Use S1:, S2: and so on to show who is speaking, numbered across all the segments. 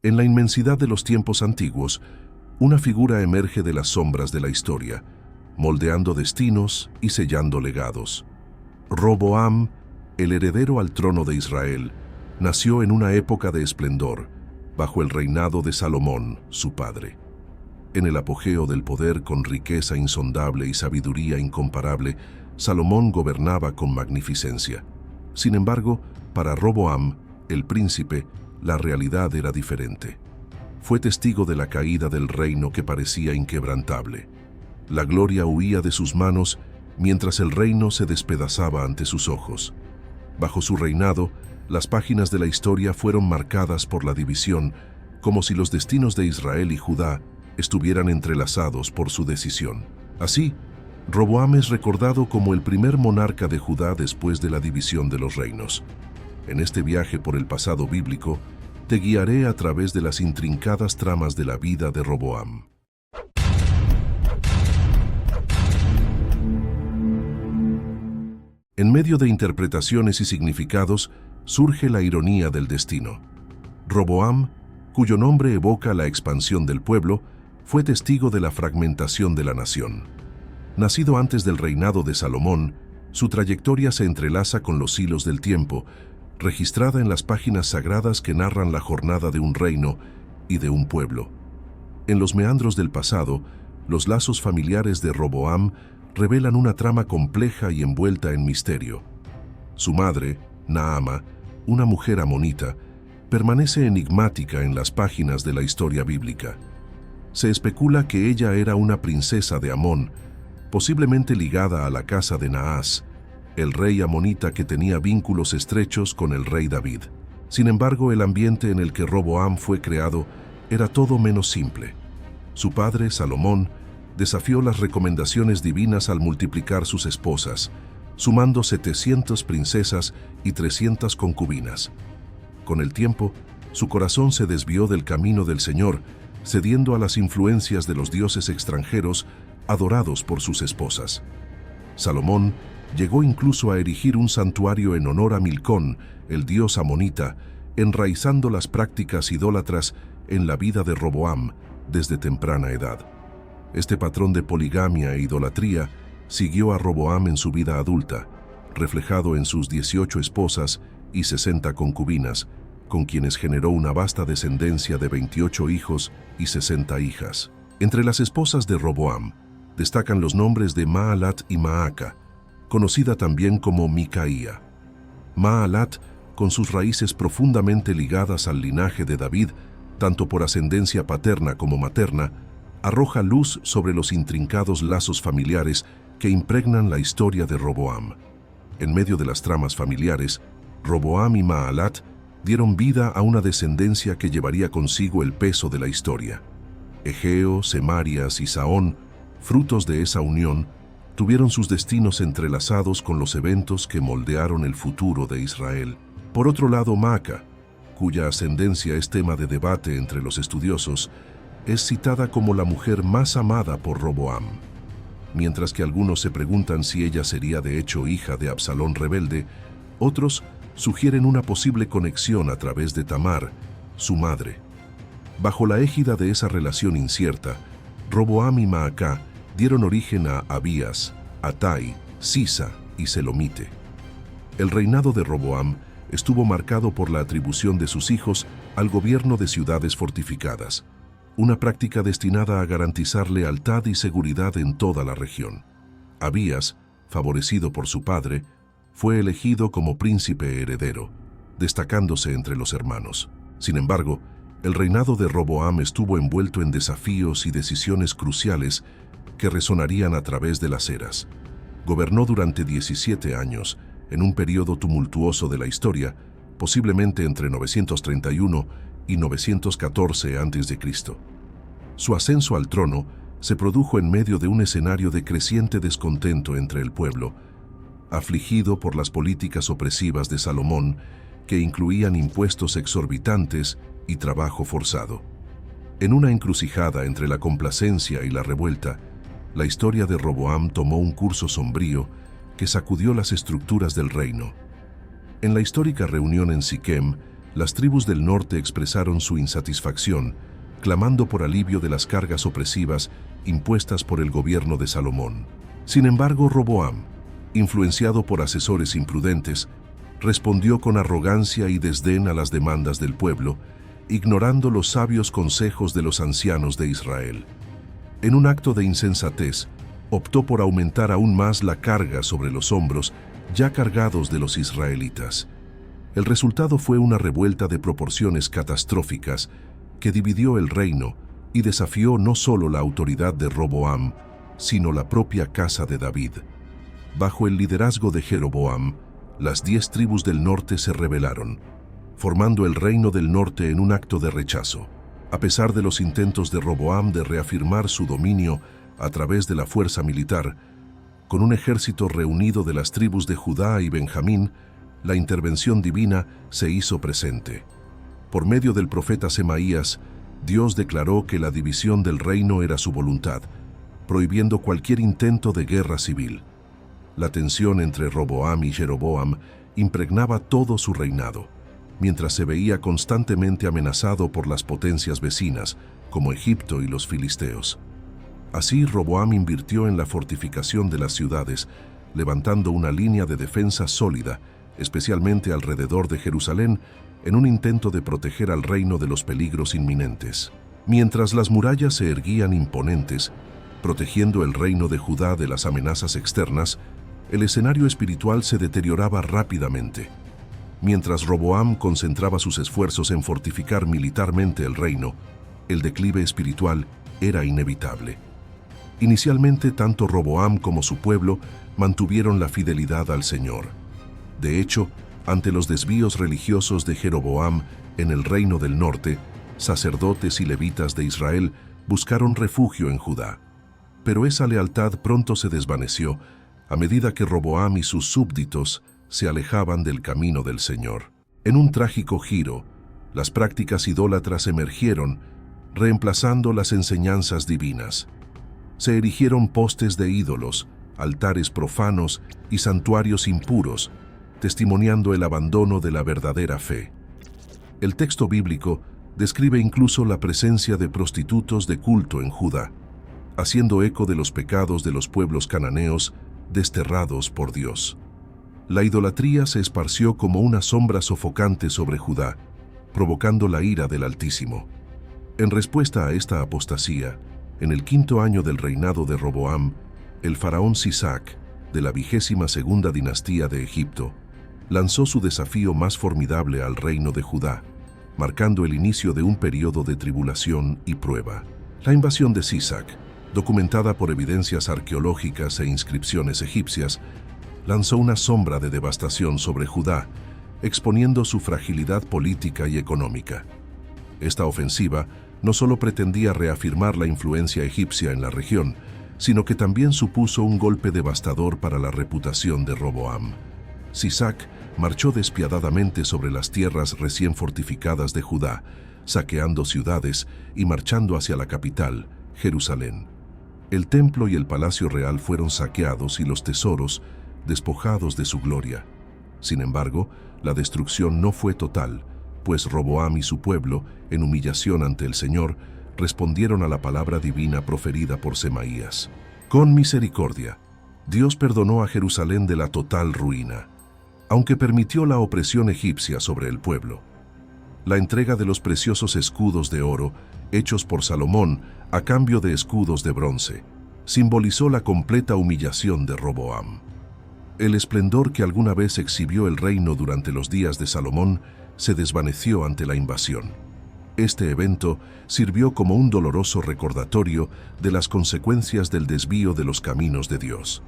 S1: En la inmensidad de los tiempos antiguos, una figura emerge de las sombras de la historia, moldeando destinos y sellando legados. Roboam, el heredero al trono de Israel, nació en una época de esplendor, bajo el reinado de Salomón, su padre. En el apogeo del poder, con riqueza insondable y sabiduría incomparable, Salomón gobernaba con magnificencia. Sin embargo, para Roboam, el príncipe, la realidad era diferente. Fue testigo de la caída del reino que parecía inquebrantable. La gloria huía de sus manos mientras el reino se despedazaba ante sus ojos. Bajo su reinado, las páginas de la historia fueron marcadas por la división, como si los destinos de Israel y Judá estuvieran entrelazados por su decisión. Así, Roboam es recordado como el primer monarca de Judá después de la división de los reinos. En este viaje por el pasado bíblico, te guiaré a través de las intrincadas tramas de la vida de Roboam. En medio de interpretaciones y significados, surge la ironía del destino. Roboam, cuyo nombre evoca la expansión del pueblo, fue testigo de la fragmentación de la nación. Nacido antes del reinado de Salomón, su trayectoria se entrelaza con los hilos del tiempo, registrada en las páginas sagradas que narran la jornada de un reino y de un pueblo. En los meandros del pasado, los lazos familiares de Roboam revelan una trama compleja y envuelta en misterio. Su madre, Naama, una mujer amonita, permanece enigmática en las páginas de la historia bíblica. Se especula que ella era una princesa de Amón, posiblemente ligada a la casa de Naas, el rey amonita que tenía vínculos estrechos con el rey David. Sin embargo, el ambiente en el que Roboam fue creado era todo menos simple. Su padre, Salomón, desafió las recomendaciones divinas al multiplicar sus esposas, sumando 700 princesas y 300 concubinas. Con el tiempo, su corazón se desvió del camino del Señor, cediendo a las influencias de los dioses extranjeros adorados por sus esposas. Salomón llegó incluso a erigir un santuario en honor a Milcón, el dios amonita, enraizando las prácticas idólatras en la vida de Roboam desde temprana edad. Este patrón de poligamia e idolatría siguió a Roboam en su vida adulta, reflejado en sus 18 esposas y 60 concubinas, con quienes generó una vasta descendencia de 28 hijos y 60 hijas. Entre las esposas de Roboam destacan los nombres de Maalat y Maaca, conocida también como Micaía. Maalat, con sus raíces profundamente ligadas al linaje de David, tanto por ascendencia paterna como materna, arroja luz sobre los intrincados lazos familiares que impregnan la historia de Roboam. En medio de las tramas familiares, Roboam y Maalat dieron vida a una descendencia que llevaría consigo el peso de la historia. Egeo, Semarias y Saón, frutos de esa unión, tuvieron sus destinos entrelazados con los eventos que moldearon el futuro de Israel. Por otro lado, Maaca, cuya ascendencia es tema de debate entre los estudiosos, es citada como la mujer más amada por Roboam. Mientras que algunos se preguntan si ella sería de hecho hija de Absalón rebelde, otros sugieren una posible conexión a través de Tamar, su madre. Bajo la égida de esa relación incierta, Roboam y Maaca dieron origen a Abías, Atai, Sisa y Selomite. El reinado de Roboam estuvo marcado por la atribución de sus hijos al gobierno de ciudades fortificadas, una práctica destinada a garantizar lealtad y seguridad en toda la región. Abías, favorecido por su padre, fue elegido como príncipe heredero, destacándose entre los hermanos. Sin embargo, el reinado de Roboam estuvo envuelto en desafíos y decisiones cruciales que resonarían a través de las eras. Gobernó durante 17 años, en un periodo tumultuoso de la historia, posiblemente entre 931 y 914 a.C. Su ascenso al trono se produjo en medio de un escenario de creciente descontento entre el pueblo, afligido por las políticas opresivas de Salomón, que incluían impuestos exorbitantes y trabajo forzado. En una encrucijada entre la complacencia y la revuelta, la historia de Roboam tomó un curso sombrío que sacudió las estructuras del reino. En la histórica reunión en Siquem, las tribus del norte expresaron su insatisfacción, clamando por alivio de las cargas opresivas impuestas por el gobierno de Salomón. Sin embargo, Roboam, influenciado por asesores imprudentes, respondió con arrogancia y desdén a las demandas del pueblo, ignorando los sabios consejos de los ancianos de Israel. En un acto de insensatez, optó por aumentar aún más la carga sobre los hombros ya cargados de los israelitas. El resultado fue una revuelta de proporciones catastróficas que dividió el reino y desafió no solo la autoridad de Roboam, sino la propia casa de David. Bajo el liderazgo de Jeroboam, las 10 tribus del norte se rebelaron, formando el reino del norte en un acto de rechazo. A pesar de los intentos de Roboam de reafirmar su dominio a través de la fuerza militar, con un ejército reunido de las tribus de Judá y Benjamín, la intervención divina se hizo presente. Por medio del profeta Semaías, Dios declaró que la división del reino era su voluntad, prohibiendo cualquier intento de guerra civil. La tensión entre Roboam y Jeroboam impregnaba todo su reinado, mientras se veía constantemente amenazado por las potencias vecinas, como Egipto y los filisteos. Así, Roboam invirtió en la fortificación de las ciudades, levantando una línea de defensa sólida, especialmente alrededor de Jerusalén, en un intento de proteger al reino de los peligros inminentes. Mientras las murallas se erguían imponentes, protegiendo el reino de Judá de las amenazas externas, el escenario espiritual se deterioraba rápidamente. Mientras Roboam concentraba sus esfuerzos en fortificar militarmente el reino, el declive espiritual era inevitable. Inicialmente, tanto Roboam como su pueblo mantuvieron la fidelidad al Señor. De hecho, ante los desvíos religiosos de Jeroboam en el reino del norte, sacerdotes y levitas de Israel buscaron refugio en Judá. Pero esa lealtad pronto se desvaneció a medida que Roboam y sus súbditos se alejaban del camino del Señor. En un trágico giro, las prácticas idólatras emergieron, reemplazando las enseñanzas divinas. Se erigieron postes de ídolos, altares profanos y santuarios impuros, testimoniando el abandono de la verdadera fe. El texto bíblico describe incluso la presencia de prostitutos de culto en Judá, haciendo eco de los pecados de los pueblos cananeos desterrados por Dios. La idolatría se esparció como una sombra sofocante sobre Judá, provocando la ira del Altísimo. En respuesta a esta apostasía, en el 5º año del reinado de Roboam, el faraón Sisac, de la 22ª dinastía de Egipto, lanzó su desafío más formidable al reino de Judá, marcando el inicio de un periodo de tribulación y prueba. La invasión de Sisac, documentada por evidencias arqueológicas e inscripciones egipcias, lanzó una sombra de devastación sobre Judá, exponiendo su fragilidad política y económica. Esta ofensiva no solo pretendía reafirmar la influencia egipcia en la región, sino que también supuso un golpe devastador para la reputación de Roboam. Sisac marchó despiadadamente sobre las tierras recién fortificadas de Judá, saqueando ciudades y marchando hacia la capital, Jerusalén. El templo y el palacio real fueron saqueados y los tesoros despojados de su gloria. Sin embargo, la destrucción no fue total, pues Roboam y su pueblo, en humillación ante el Señor, respondieron a la palabra divina proferida por Semaías. Con misericordia, Dios perdonó a Jerusalén de la total ruina, aunque permitió la opresión egipcia sobre el pueblo. La entrega de los preciosos escudos de oro, hechos por Salomón a cambio de escudos de bronce, simbolizó la completa humillación de Roboam. El esplendor que alguna vez exhibió el reino durante los días de Salomón se desvaneció ante la invasión. Este evento sirvió como un doloroso recordatorio de las consecuencias del desvío de los caminos de Dios.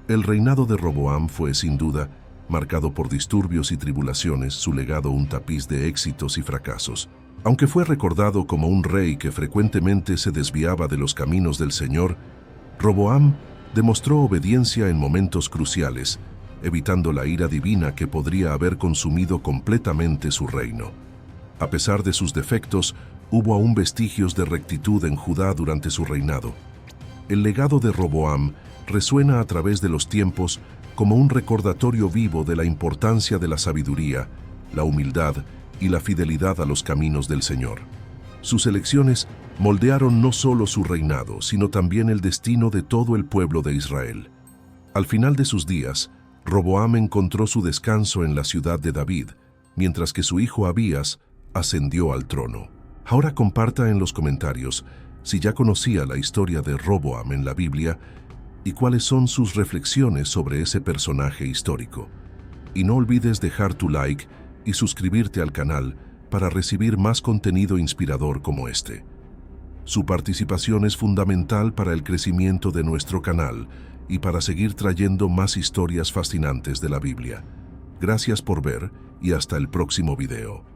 S1: El reinado de Roboam fue, sin duda, marcado por disturbios y tribulaciones, su legado un tapiz de éxitos y fracasos. Aunque fue recordado como un rey que frecuentemente se desviaba de los caminos del Señor, Roboam demostró obediencia en momentos cruciales, evitando la ira divina que podría haber consumido completamente su reino. A pesar de sus defectos, hubo aún vestigios de rectitud en Judá durante su reinado. El legado de Roboam resuena a través de los tiempos como un recordatorio vivo de la importancia de la sabiduría, la humildad y la fidelidad a los caminos del Señor. Sus elecciones moldearon no solo su reinado, sino también el destino de todo el pueblo de Israel. Al final de sus días, Roboam encontró su descanso en la ciudad de David, mientras que su hijo Abías ascendió al trono. Ahora comparta en los comentarios si ya conocía la historia de Roboam en la Biblia y cuáles son sus reflexiones sobre ese personaje histórico. Y no olvides dejar tu like y suscribirte al canal para recibir más contenido inspirador como este. Su participación es fundamental para el crecimiento de nuestro canal y para seguir trayendo más historias fascinantes de la Biblia. Gracias por ver y hasta el próximo video.